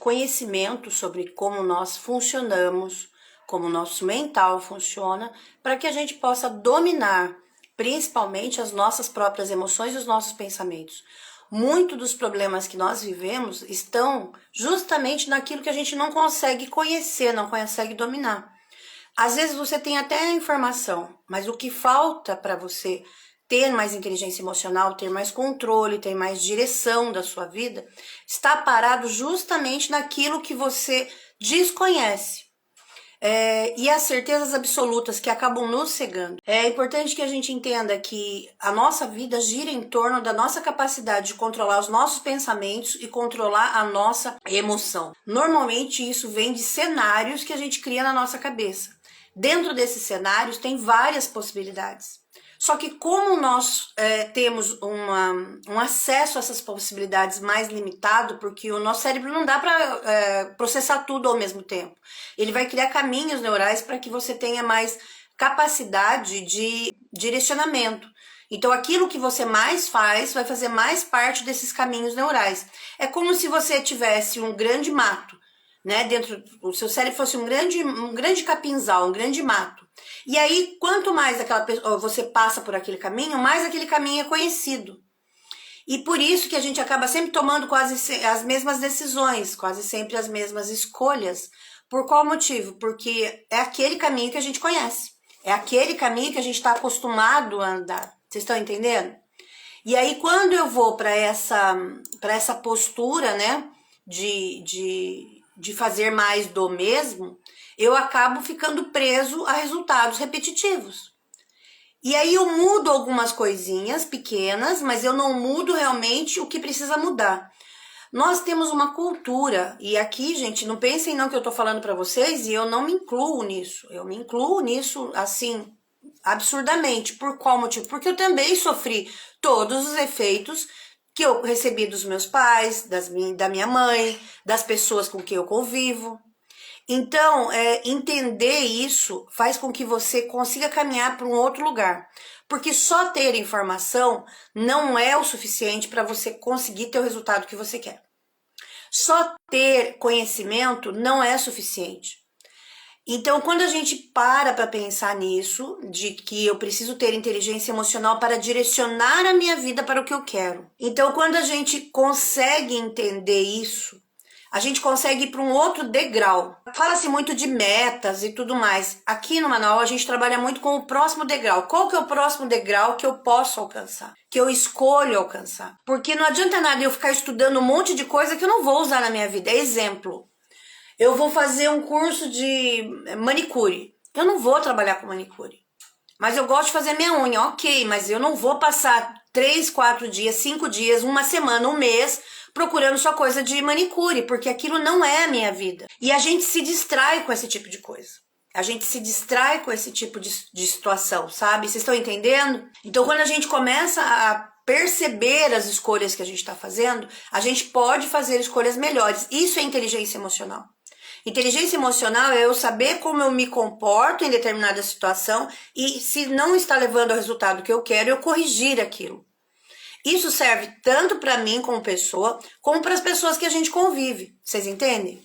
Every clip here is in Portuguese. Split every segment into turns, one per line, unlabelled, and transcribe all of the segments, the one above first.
conhecimento sobre como nós funcionamos, como o nosso mental funciona, para que a gente possa dominar principalmente as nossas próprias emoções e os nossos pensamentos. Muito dos problemas que nós vivemos estão justamente naquilo que a gente não consegue conhecer, não consegue dominar. Às vezes você tem até a informação, mas o que falta para você ter mais inteligência emocional, ter mais controle, ter mais direção da sua vida, está parado justamente naquilo que você desconhece. E as certezas absolutas que acabam nos cegando. É importante que a gente entenda que a nossa vida gira em torno da nossa capacidade de controlar os nossos pensamentos e controlar a nossa emoção. Normalmente isso vem de cenários que a gente cria na nossa cabeça. Dentro desses cenários tem várias possibilidades. Só que como nós temos um acesso a essas possibilidades mais limitado, porque o nosso cérebro não dá para processar tudo ao mesmo tempo. Ele vai criar caminhos neurais para que você tenha mais capacidade de direcionamento. Então aquilo que você mais faz vai fazer mais parte desses caminhos neurais. É como se você tivesse um grande mato, né? Dentro o seu cérebro fosse um grande capinzal, um grande mato. E aí, quanto mais você passa por aquele caminho, mais aquele caminho é conhecido. E por isso que a gente acaba sempre tomando quase as mesmas decisões, quase sempre as mesmas escolhas. Por qual motivo? Porque é aquele caminho que a gente conhece. É aquele caminho que a gente está acostumado a andar. Vocês estão entendendo? E aí, quando eu vou para essa postura, né, de fazer mais do mesmo, eu acabo ficando preso a resultados repetitivos. E aí eu mudo algumas coisinhas pequenas, mas eu não mudo realmente o que precisa mudar. Nós temos uma cultura, e aqui, gente, não pensem não que eu tô falando para vocês, e eu não me incluo nisso. Eu me incluo nisso, assim, absurdamente. Por qual motivo? Porque eu também sofri todos os efeitos que eu recebi dos meus pais, da minha mãe, das pessoas com quem eu convivo. Então, entender isso faz com que você consiga caminhar para um outro lugar. Porque só ter informação não é o suficiente para você conseguir ter o resultado que você quer. Só ter conhecimento não é suficiente. Então, quando a gente para pensar nisso, de que eu preciso ter inteligência emocional para direcionar a minha vida para o que eu quero. Então, quando a gente consegue entender isso, a gente consegue ir para um outro degrau. Fala-se muito de metas e tudo mais. Aqui no manual a gente trabalha muito com o próximo degrau. Qual que é o próximo degrau que eu posso alcançar? Que eu escolho alcançar? Porque não adianta nada eu ficar estudando um monte de coisa que eu não vou usar na minha vida. Exemplo, eu vou fazer um curso de manicure. Eu não vou trabalhar com manicure. Mas eu gosto de fazer minha unha, ok, mas eu não vou passar 3, 4 dias, 5 dias, uma semana, um mês procurando só coisa de manicure, porque aquilo não é a minha vida. E a gente se distrai com esse tipo de coisa. A gente se distrai com esse tipo de situação, sabe? Vocês estão entendendo? Então, quando a gente começa a perceber as escolhas que a gente está fazendo, a gente pode fazer escolhas melhores. Isso é inteligência emocional. Inteligência emocional é eu saber como eu me comporto em determinada situação e se não está levando ao resultado que eu quero, eu corrigir aquilo. Isso serve tanto para mim como pessoa, como para as pessoas que a gente convive. Vocês entendem?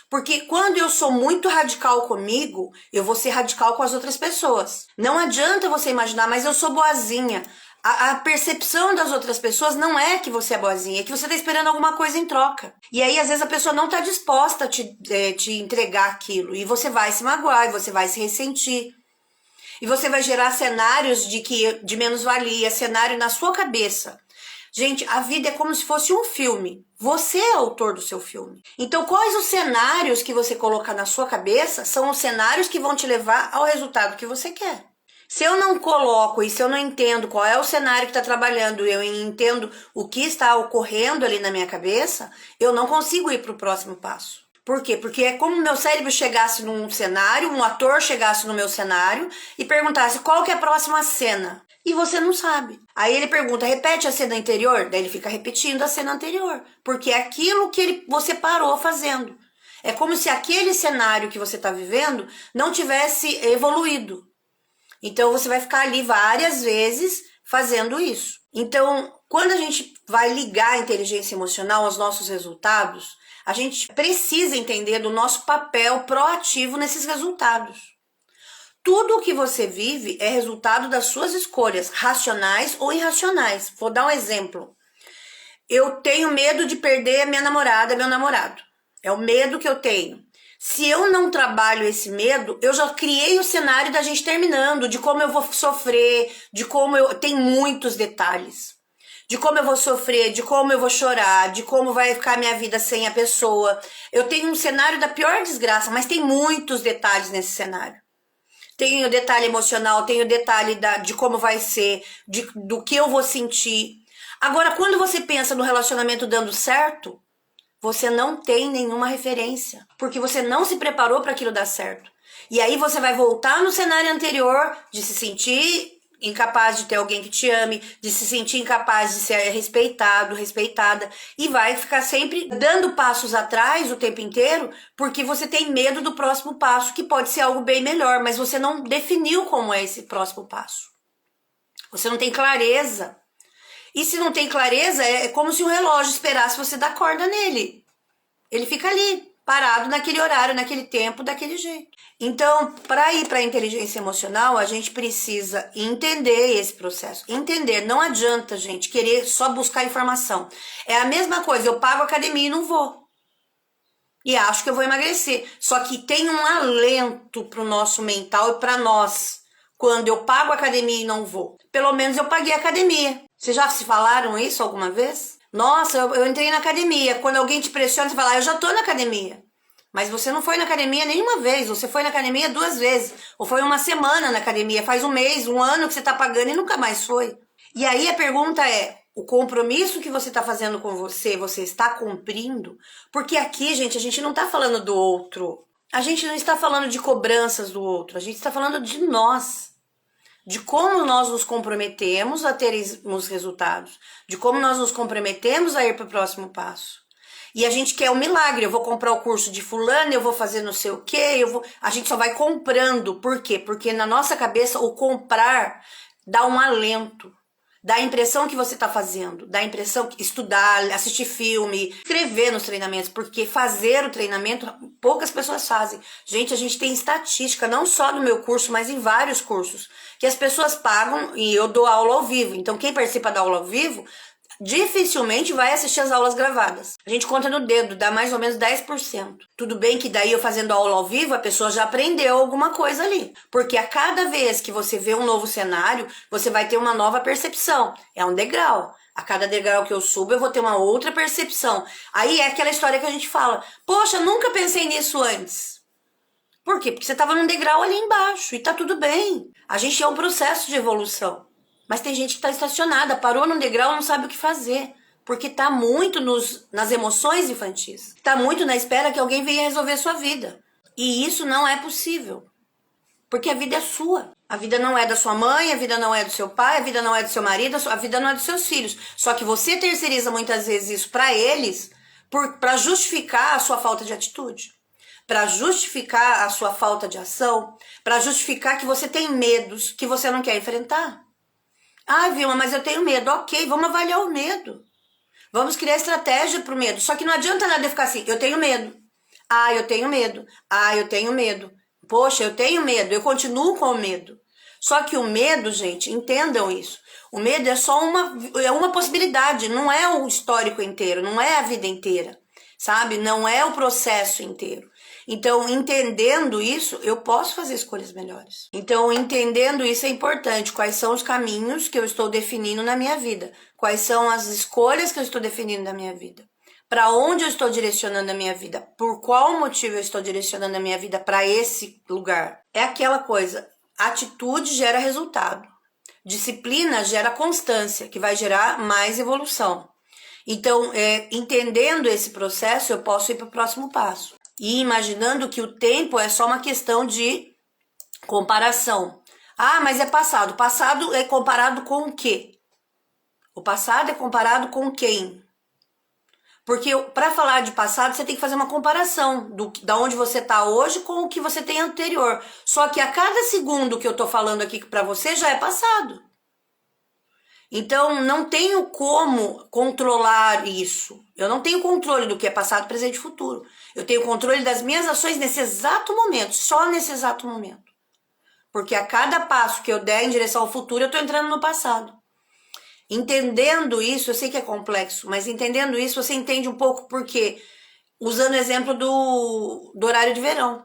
Porque quando eu sou muito radical comigo, eu vou ser radical com as outras pessoas. Não adianta você imaginar, mas eu sou boazinha. A percepção das outras pessoas não é que você é boazinha, é que você está esperando alguma coisa em troca. E aí, às vezes, a pessoa não está disposta a te entregar aquilo. E você vai se magoar, e você vai se ressentir. E você vai gerar cenários de menos-valia, cenário na sua cabeça. Gente, a vida é como se fosse um filme. Você é autor do seu filme. Então, quais os cenários que você colocar na sua cabeça são os cenários que vão te levar ao resultado que você quer. Se eu não coloco e se eu não entendo qual é o cenário que está trabalhando, eu entendo o que está ocorrendo ali na minha cabeça, eu não consigo ir para o próximo passo. Por quê? Porque é como meu cérebro chegasse num cenário, um ator chegasse no meu cenário e perguntasse qual que é a próxima cena. E você não sabe. Aí ele pergunta, repete a cena anterior? Daí ele fica repetindo a cena anterior. Porque é aquilo que você parou fazendo. É como se aquele cenário que você está vivendo não tivesse evoluído. Então você vai ficar ali várias vezes fazendo isso. Então, quando a gente vai ligar a inteligência emocional aos nossos resultados, A gente precisa entender do nosso papel proativo nesses resultados. Tudo o que você vive é resultado das suas escolhas, racionais ou irracionais. Vou dar um exemplo. Eu tenho medo de perder a minha namorada, meu namorado. É o medo que eu tenho. Se eu não trabalho esse medo, eu já criei o cenário da gente terminando, de como eu vou sofrer, de como eu... Tem muitos detalhes. De como eu vou sofrer, de como eu vou chorar, de como vai ficar a minha vida sem a pessoa. Eu tenho um cenário da pior desgraça, mas tem muitos detalhes nesse cenário. Tem o detalhe emocional, tem o detalhe de como vai ser, do que eu vou sentir. Agora, quando você pensa no relacionamento dando certo, você não tem nenhuma referência, porque você não se preparou para aquilo dar certo. E aí você vai voltar no cenário anterior de se sentir incapaz de ter alguém que te ame, de se sentir incapaz de ser respeitado, respeitada, e vai ficar sempre dando passos atrás o tempo inteiro, porque você tem medo do próximo passo, que pode ser algo bem melhor, mas você não definiu como é esse próximo passo. Você não tem clareza. E se não tem clareza, é como se o relógio esperasse você dar corda nele. Ele fica ali, parado naquele horário, naquele tempo, daquele jeito. Então, para ir para a inteligência emocional, a gente precisa entender esse processo. Entender, não adianta, gente, querer só buscar informação. É a mesma coisa, eu pago academia e não vou. E acho que eu vou emagrecer. Só que tem um alento pro nosso mental e para nós, quando eu pago academia e não vou. Pelo menos eu paguei academia. Vocês já se falaram isso alguma vez? Nossa, eu entrei na academia. Quando alguém te pressiona, você fala, eu já tô na academia. Mas você não foi na academia nenhuma vez, você foi na academia 2 vezes, ou foi uma semana na academia, faz um mês, um ano que você tá pagando e nunca mais foi. E aí a pergunta é, o compromisso que você tá fazendo com você está cumprindo? Porque aqui, gente, a gente não tá falando do outro. A gente não está falando de cobranças do outro, a gente está falando de nós. De como nós nos comprometemos a ter os resultados, de como nós nos comprometemos a ir para o próximo passo. E a gente quer um milagre, eu vou comprar o curso de fulano, eu vou fazer não sei o quê, a gente só vai comprando. Por quê? Porque na nossa cabeça o comprar dá um alento, dá a impressão que você está fazendo, dá a impressão que estudar, assistir filme, escrever nos treinamentos, porque fazer o treinamento poucas pessoas fazem. Gente, a gente tem estatística, não só no meu curso, mas em vários cursos, que as pessoas pagam e eu dou aula ao vivo. Então quem participa da aula ao vivo dificilmente vai assistir as aulas gravadas. A gente conta no dedo, dá mais ou menos 10%. Tudo bem que daí eu fazendo aula ao vivo, a pessoa já aprendeu alguma coisa ali. Porque a cada vez que você vê um novo cenário, você vai ter uma nova percepção. É um degrau. A cada degrau que eu subo, eu vou ter uma outra percepção. Aí é aquela história que a gente fala, poxa, nunca pensei nisso antes. Por quê? Porque você estava num degrau ali embaixo e tá tudo bem. A gente é um processo de evolução. Mas tem gente que está estacionada, parou num degrau e não sabe o que fazer. Porque está muito nas emoções infantis. Está muito na espera que alguém venha resolver sua vida. E isso não é possível. Porque a vida é sua. A vida não é da sua mãe, a vida não é do seu pai, a vida não é do seu marido, a vida não é dos seus filhos. Só que você terceiriza muitas vezes isso para eles para justificar a sua falta de atitude. Para justificar a sua falta de ação. Para justificar que você tem medos que você não quer enfrentar. Ah, Vilma, mas eu tenho medo. Ok, vamos avaliar o medo. Vamos criar estratégia pro medo. Só que não adianta nada eu ficar assim, eu tenho medo. Ah, eu tenho medo. Ah, eu tenho medo. Poxa, eu tenho medo. Eu continuo com o medo. Só que o medo, gente, entendam isso. O medo é só uma possibilidade. Não é o histórico inteiro. Não é a vida inteira. Sabe? Não é o processo inteiro. Então, entendendo isso, eu posso fazer escolhas melhores. Então, entendendo isso é importante. Quais são os caminhos que eu estou definindo na minha vida? Quais são as escolhas que eu estou definindo na minha vida? Para onde eu estou direcionando a minha vida? Por qual motivo eu estou direcionando a minha vida para esse lugar? É aquela coisa, atitude gera resultado. Disciplina gera constância, que vai gerar mais evolução. Então, entendendo esse processo, eu posso ir para o próximo passo. E imaginando que o tempo é só uma questão de comparação. Ah, mas é passado. O passado é comparado com o quê? O passado é comparado com quem? Porque para falar de passado, você tem que fazer uma comparação da onde você está hoje com o que você tem anterior. Só que a cada segundo que eu estou falando aqui para você já é passado. Então, não tenho como controlar isso. Eu não tenho controle do que é passado, presente e futuro. Eu tenho controle das minhas ações nesse exato momento, só nesse exato momento. Porque a cada passo que eu der em direção ao futuro, eu estou entrando no passado. Entendendo isso, eu sei que é complexo, mas entendendo isso, você entende um pouco porque, usando o exemplo do horário de verão.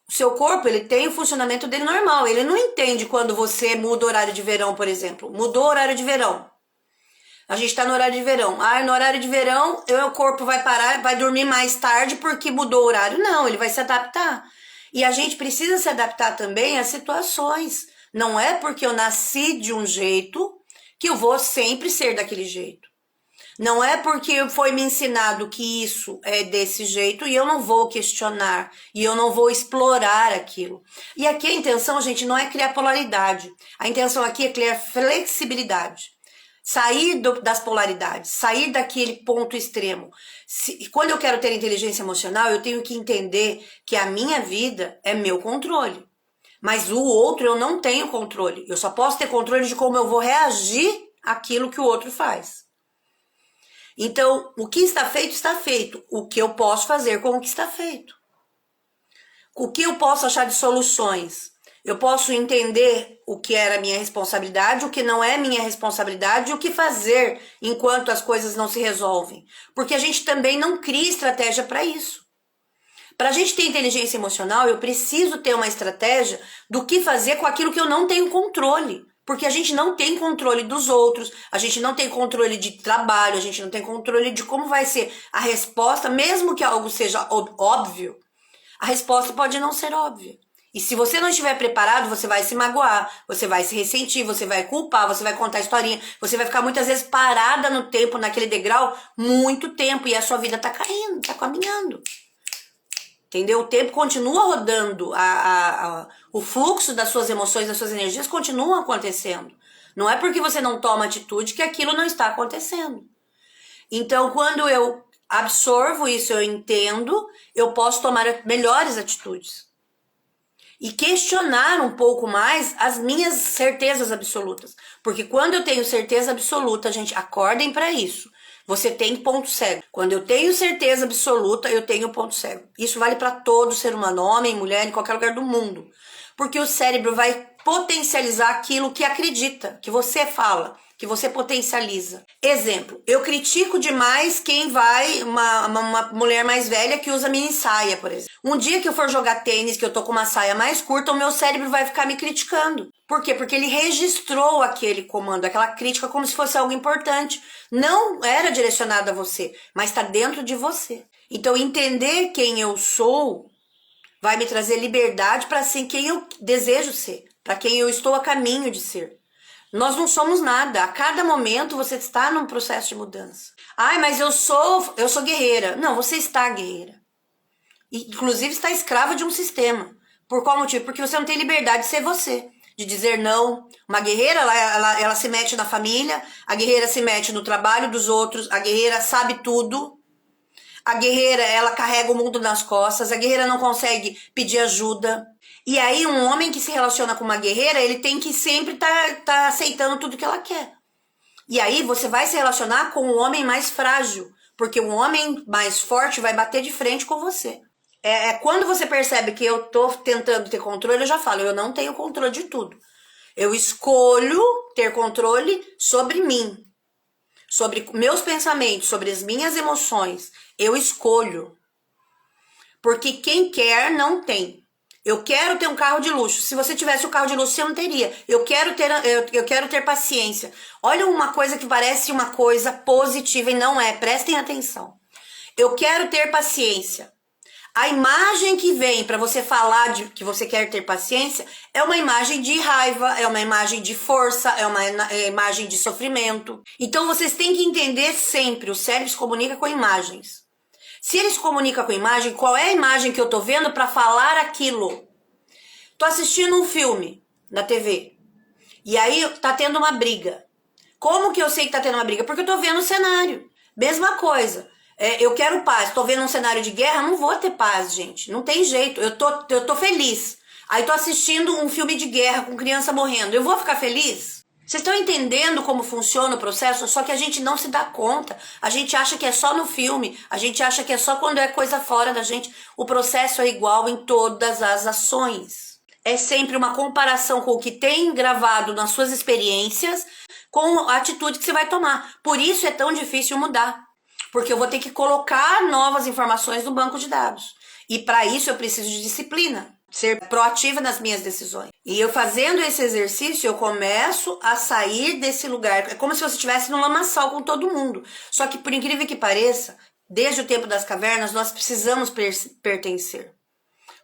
O seu corpo, ele tem o funcionamento dele normal. Ele não entende quando você muda o horário de verão, por exemplo. Mudou o horário de verão. A gente tá no horário de verão. No horário de verão, o corpo vai parar, vai dormir mais tarde porque mudou o horário. Não, ele vai se adaptar. E a gente precisa se adaptar também às situações. Não é porque eu nasci de um jeito que eu vou sempre ser daquele jeito. Não é porque foi me ensinado que isso é desse jeito e eu não vou questionar e eu não vou explorar aquilo. E aqui a intenção, gente, não é criar polaridade. A intenção aqui é criar flexibilidade. Sair das polaridades, sair daquele ponto extremo. Quando eu quero ter inteligência emocional, eu tenho que entender que a minha vida é meu controle. Mas o outro eu não tenho controle. Eu só posso ter controle de como eu vou reagir àquilo que o outro faz. Então, o que está feito, está feito. O que eu posso fazer com o que está feito? O que eu posso achar de soluções? Eu posso entender o que era minha responsabilidade, o que não é minha responsabilidade e o que fazer enquanto as coisas não se resolvem. Porque a gente também não cria estratégia para isso. Para a gente ter inteligência emocional, eu preciso ter uma estratégia do que fazer com aquilo que eu não tenho controle. Porque a gente não tem controle dos outros, a gente não tem controle de trabalho, a gente não tem controle de como vai ser a resposta, mesmo que algo seja óbvio, a resposta pode não ser óbvia. E se você não estiver preparado, você vai se magoar, você vai se ressentir, você vai culpar, você vai contar historinha, você vai ficar muitas vezes parada no tempo, naquele degrau, muito tempo, e a sua vida tá caindo, tá caminhando. Entendeu? O tempo continua rodando, o fluxo das suas emoções, das suas energias continuam acontecendo. Não é porque você não toma atitude que aquilo não está acontecendo. Então, quando eu absorvo isso, eu entendo, eu posso tomar melhores atitudes. E questionar um pouco mais as minhas certezas absolutas. Porque quando eu tenho certeza absoluta, gente, acordem para isso. Você tem ponto cego. Quando eu tenho certeza absoluta, eu tenho ponto cego. Isso vale para todo ser humano, homem, mulher, em qualquer lugar do mundo. Porque o cérebro vai potencializar aquilo que acredita, que você fala, que você potencializa. Exemplo, eu critico demais quem vai, uma mulher mais velha que usa mini saia, por exemplo. Um dia que eu for jogar tênis, que eu tô com uma saia mais curta, o meu cérebro vai ficar me criticando. Por quê? Porque ele registrou aquele comando, aquela crítica como se fosse algo importante. Não era direcionado a você, mas está dentro de você. Então, entender quem eu sou vai me trazer liberdade para ser quem eu desejo ser, para quem eu estou a caminho de ser. Nós não somos nada. A cada momento você está num processo de mudança. Mas eu sou guerreira. Não, você está guerreira. E, inclusive, está escrava de um sistema. Por qual motivo? Porque você não tem liberdade de ser você. De dizer não. Uma guerreira, ela se mete na família. A guerreira se mete no trabalho dos outros. A guerreira sabe tudo. A guerreira, ela carrega o mundo nas costas. A guerreira não consegue pedir ajuda. E aí, um homem que se relaciona com uma guerreira, ele tem que sempre tá aceitando tudo que ela quer. E aí, você vai se relacionar com um homem mais frágil. Porque um homem mais forte vai bater de frente com você. Quando você percebe que eu tô tentando ter controle, eu já falo, eu não tenho controle de tudo. Eu escolho ter controle sobre mim. Sobre meus pensamentos, sobre as minhas emoções. Eu escolho. Porque quem quer, não tem. Eu quero ter um carro de luxo. Se você tivesse um carro de luxo, você não teria. Eu quero ter paciência. Olha uma coisa que parece uma coisa positiva e não é. Prestem atenção. Eu quero ter paciência. A imagem que vem para você falar de que você quer ter paciência é uma imagem de raiva, é uma imagem de força, é uma imagem de sofrimento. Então vocês têm que entender sempre, o cérebro se comunica com imagens. Se ele se comunica com imagem, qual é a imagem que eu tô vendo para falar aquilo? Tô assistindo um filme na TV e aí tá tendo uma briga. Como que eu sei que tá tendo uma briga? Porque eu tô vendo o cenário. Mesma coisa. Eu quero paz, tô vendo um cenário de guerra, não vou ter paz, gente. Não tem jeito, eu tô feliz. Aí tô assistindo um filme de guerra com criança morrendo. Eu vou ficar feliz? Vocês estão entendendo como funciona o processo? Só que a gente não se dá conta. A gente acha que é só no filme. A gente acha que é só quando é coisa fora da gente. O processo é igual em todas as ações. É sempre uma comparação com o que tem gravado nas suas experiências com a atitude que você vai tomar. Por isso é tão difícil mudar. Porque eu vou ter que colocar novas informações no banco de dados. E para isso eu preciso de disciplina. Ser proativa nas minhas decisões. E eu fazendo esse exercício, eu começo a sair desse lugar. É como se você estivesse num lamaçal com todo mundo. Só que, por incrível que pareça, desde o tempo das cavernas, nós precisamos pertencer.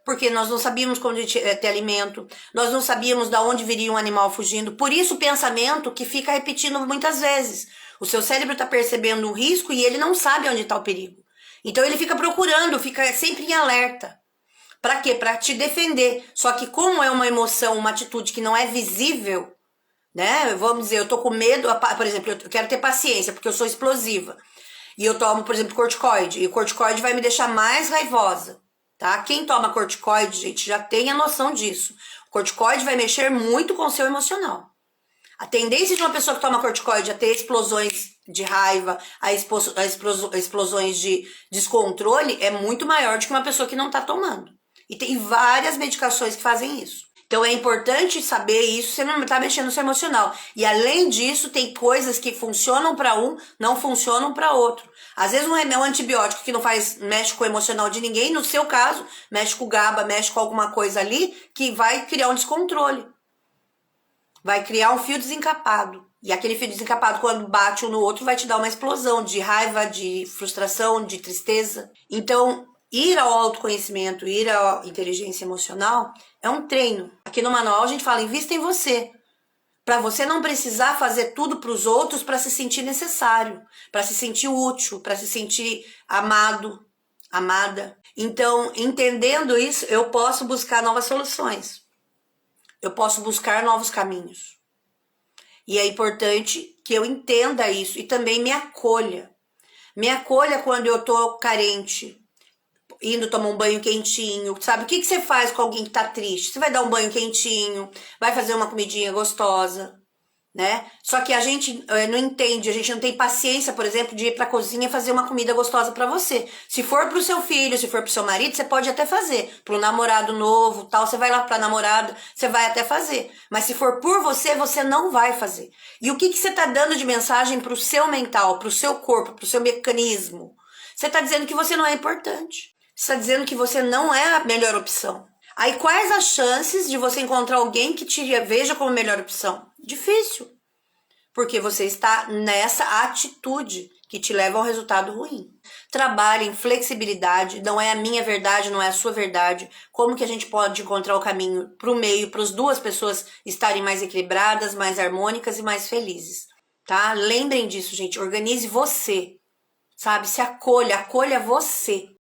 Porque nós não sabíamos quando ter alimento, nós não sabíamos de onde viria um animal fugindo. Por isso o pensamento que fica repetindo muitas vezes. O seu cérebro está percebendo um risco e ele não sabe onde está o perigo. Então ele fica procurando, fica sempre em alerta. Para quê? Para te defender. Só que como é uma emoção, uma atitude que não é visível, né? Vamos dizer, eu tô com medo, por exemplo, eu quero ter paciência porque eu sou explosiva. E eu tomo, por exemplo, corticoide. E o corticoide vai me deixar mais raivosa, tá? Quem toma corticoide, gente, já tem a noção disso. O corticoide vai mexer muito com o seu emocional. A tendência de uma pessoa que toma corticoide a ter explosões de raiva, a explosões de descontrole é muito maior do que uma pessoa que não tá tomando. E tem várias medicações que fazem isso. Então é importante saber isso, você não está mexendo no seu emocional. E além disso, tem coisas que funcionam para um, não funcionam para outro. Às vezes um antibiótico que não mexe com o emocional de ninguém, no seu caso, mexe com o GABA, mexe com alguma coisa ali, que vai criar um descontrole. Vai criar um fio desencapado. E aquele fio desencapado, quando bate um no outro, vai te dar uma explosão de raiva, de frustração, de tristeza. Então, ir ao autoconhecimento, ir à inteligência emocional é um treino. Aqui no manual a gente fala, invista em você. Para você não precisar fazer tudo para os outros para se sentir necessário, para se sentir útil, para se sentir amado, amada. Então, entendendo isso, eu posso buscar novas soluções. Eu posso buscar novos caminhos. E é importante que eu entenda isso e também me acolha. Me acolha quando eu tô carente, indo tomar um banho quentinho, sabe? O que você faz com alguém que tá triste? Você vai dar um banho quentinho, vai fazer uma comidinha gostosa, né? Só que a gente não entende, a gente não tem paciência, por exemplo, de ir pra cozinha e fazer uma comida gostosa pra você. Se for pro seu filho, se for pro seu marido, você pode até fazer. Pro namorado novo, tal, você vai lá pra namorada, você vai até fazer. Mas se for por você, você não vai fazer. E o que você tá dando de mensagem pro seu mental, pro seu corpo, pro seu mecanismo? Você tá dizendo que você não é importante. Você está dizendo que você não é a melhor opção. Aí quais as chances de você encontrar alguém que te veja como melhor opção? Difícil. Porque você está nessa atitude que te leva a um resultado ruim. Trabalhe em flexibilidade, não é a minha verdade, não é a sua verdade. Como que a gente pode encontrar o caminho para o meio, para as duas pessoas estarem mais equilibradas, mais harmônicas e mais felizes, tá? Lembrem disso, gente. Organize você, sabe? Se acolha, acolha você.